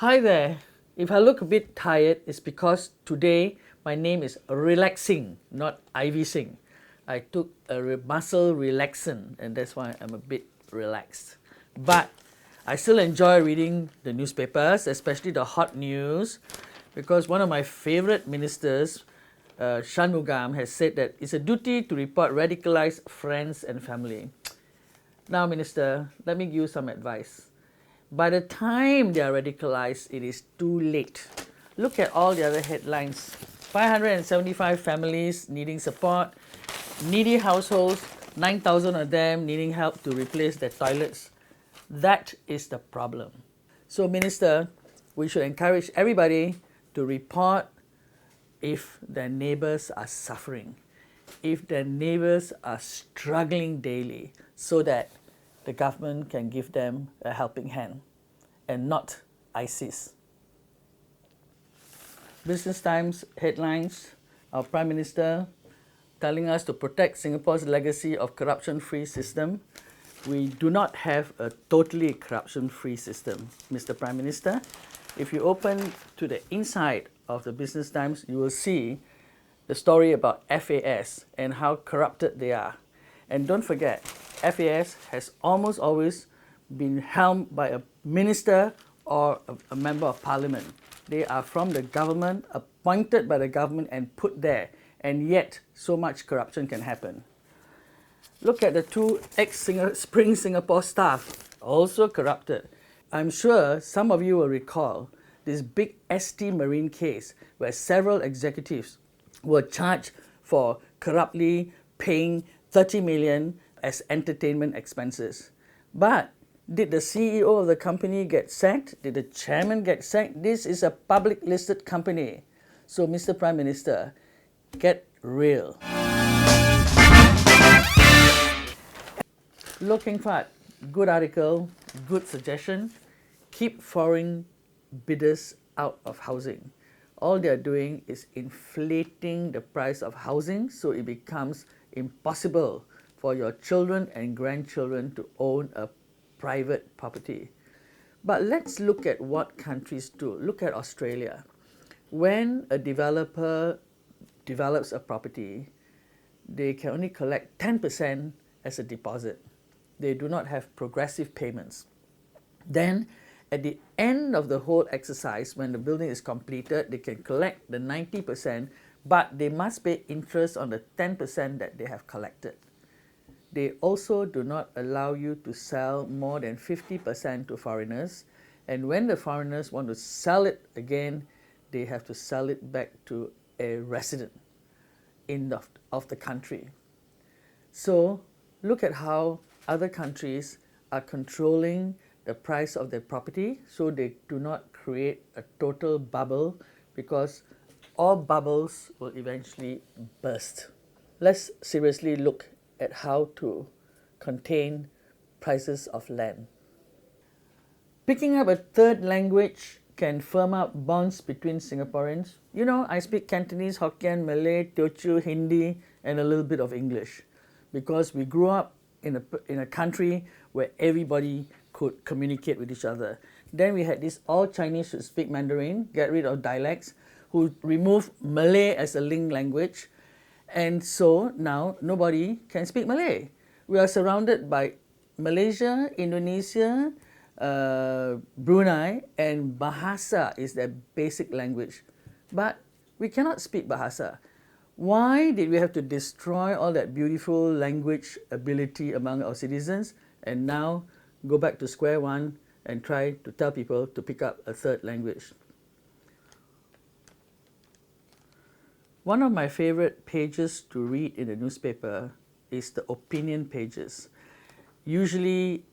Hi there. If I look a bit tired, it's because today my name is Relaxing, not Ivy Singh. I took a muscle relaxant and that's why I'm a bit relaxed. But I still enjoy reading the newspapers, especially the hot news, because one of my favorite ministers, Shanmugam, has said that it's a duty to report radicalised friends and family. Now, Minister, let me give you some advice. By the time they are radicalised, it is too late. Look at all the other headlines. 575 families needing support, needy households, 9,000 of them needing help to replace their toilets. That is the problem. So, Minister, we should encourage everybody to report if their neighbours are suffering, if their neighbours are struggling daily, so that the government can give them a helping hand and not ISIS. Business Times headlines, our Prime Minister telling us to protect Singapore's legacy of corruption-free system. We do not have a totally corruption-free system, Mr. Prime Minister. If you open to the inside of the Business Times, you will see the story about FAS and how corrupted they are. And don't forget, FAS has almost always been helmed by a minister or a member of parliament. They are from the government, appointed by the government and put there, and yet so much corruption can happen. Look at the two ex-Spring Singapore staff, also corrupted. I'm sure some of you will recall this big ST Marine case where several executives were charged for corruptly paying 30 million as entertainment expenses. But did the CEO of the company get sacked? Did the chairman get sacked? This is a public listed company. So, Mr. Prime Minister, get real. Looking Fat, good article, good suggestion. Keep foreign bidders out of housing. All they are doing is inflating the price of housing so it becomes impossible for your children and grandchildren to own a private property. But let's look at what countries do. Look at Australia. When a developer develops a property, they can only collect 10% as a deposit. They do not have progressive payments. Then, at the end of the whole exercise, when the building is completed, they can collect the 90%, but they must pay interest on the 10% that they have collected. They also do not allow you to sell more than 50% to foreigners, and when the foreigners want to sell it again, they have to sell it back to a resident of the country. So look at how other countries are controlling the price of their property so they do not create a total bubble, because all bubbles will eventually burst. Let's seriously look at how to contain prices of land. Picking up a third language can firm up bonds between Singaporeans. You know, I speak Cantonese, Hokkien, Malay, Teochew, Hindi, and a little bit of English, because we grew up in a country where everybody could communicate with each other. Then we had this all Chinese should speak Mandarin, get rid of dialects, who removed Malay as a linked language. And so now nobody can speak Malay. We are surrounded by Malaysia, Indonesia, Brunei, and Bahasa is their basic language. But we cannot speak Bahasa. Why did we have to destroy all that beautiful language ability among our citizens and now go back to square one and try to tell people to pick up a third language? One of my favorite pages to read in the newspaper is the opinion pages. Usually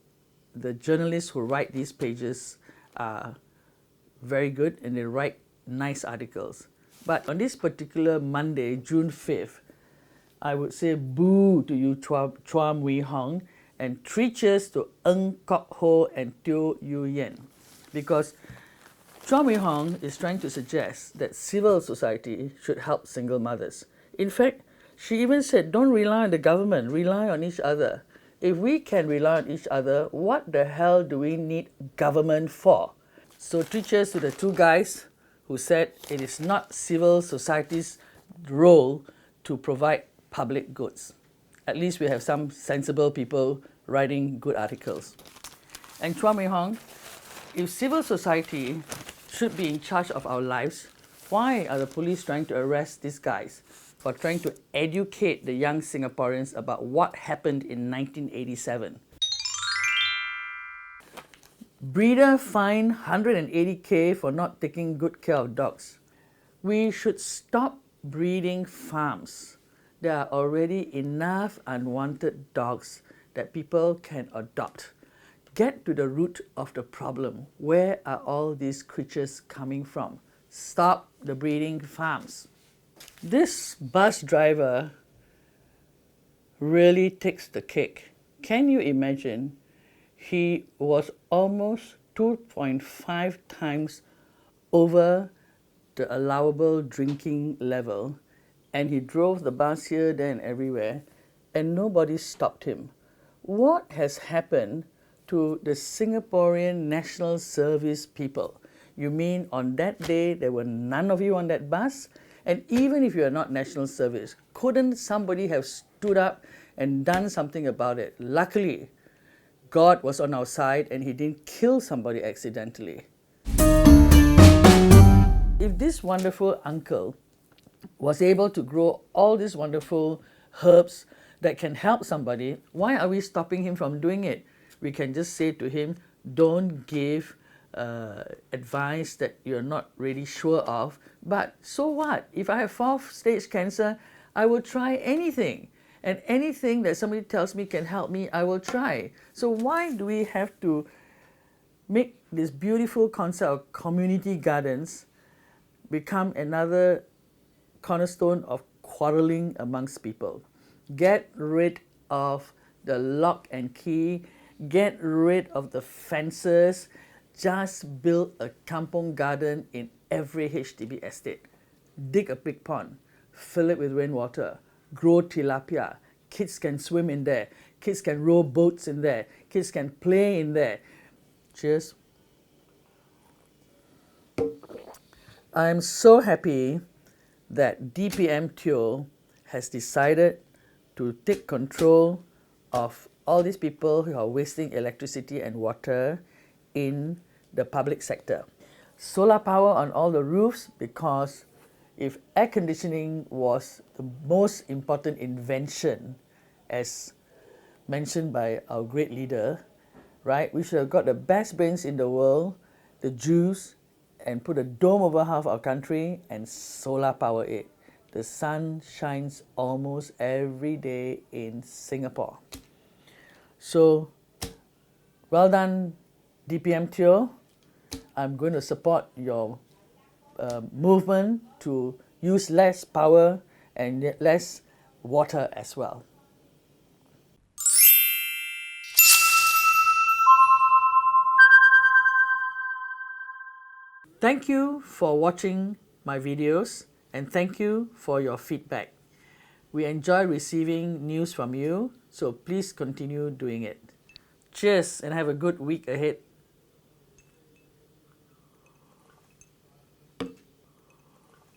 the journalists who write these pages are very good and they write nice articles. But on this particular Monday, June 5th, I would say boo to you, Chua Mui Hong, and 3 cheers to Ng Kok Ho and Teo Yu Yen. Because Chua Mui Hong is trying to suggest that civil society should help single mothers. In fact, she even said, don't rely on the government, rely on each other. If we can rely on each other, what the hell do we need government for? So 3 cheers to the 2 guys who said it is not civil society's role to provide public goods. At least we have some sensible people writing good articles. And Chua Mei Hong, if civil society should be in charge of our lives, why are the police trying to arrest these guys for trying to educate the young Singaporeans about what happened in 1987? Breeder fined 180k for not taking good care of dogs. We should stop breeding farms. There are already enough unwanted dogs that people can adopt. Get to the root of the problem. Where are all these creatures coming from? Stop the breeding farms. This bus driver really takes the cake. Can you imagine? He was almost 2.5 times over the allowable drinking level, and he drove the bus here, there and everywhere, and nobody stopped him. What has happened to the Singaporean National Service people? You mean on that day there were none of you on that bus? And even if you are not National Service, couldn't somebody have stood up and done something about it? Luckily, God was on our side and he didn't kill somebody accidentally. If this wonderful uncle was able to grow all these wonderful herbs that can help somebody, why are we stopping him from doing it? We can just say to him, don't give advice that you're not really sure of. But so what? If I have 4th stage cancer, I will try anything. And anything that somebody tells me can help me, I will try. So why do we have to make this beautiful concept of community gardens become another cornerstone of quarreling amongst people? Get rid of the lock and key, get rid of the fences, just build a kampong garden in every HDB estate. Dig a big pond, fill it with rainwater, grow tilapia. Kids can swim in there. Kids can row boats in there. Kids can play in there. Cheers. I'm so happy that DPM Teo has decided to take control of all these people who are wasting electricity and water in the public sector. Solar power on all the roofs, because if air conditioning was the most important invention, as mentioned by our great leader, right, we should have got the best brains in the world, the Jews, and put a dome over half our country and solar power it. The sun shines almost every day in Singapore. So, well done, DPM Teo. I'm going to support your movement to use less power and less water as well. Thank you for watching my videos, and thank you for your feedback. We enjoy receiving news from you, so please continue doing it. Cheers and have a good week ahead.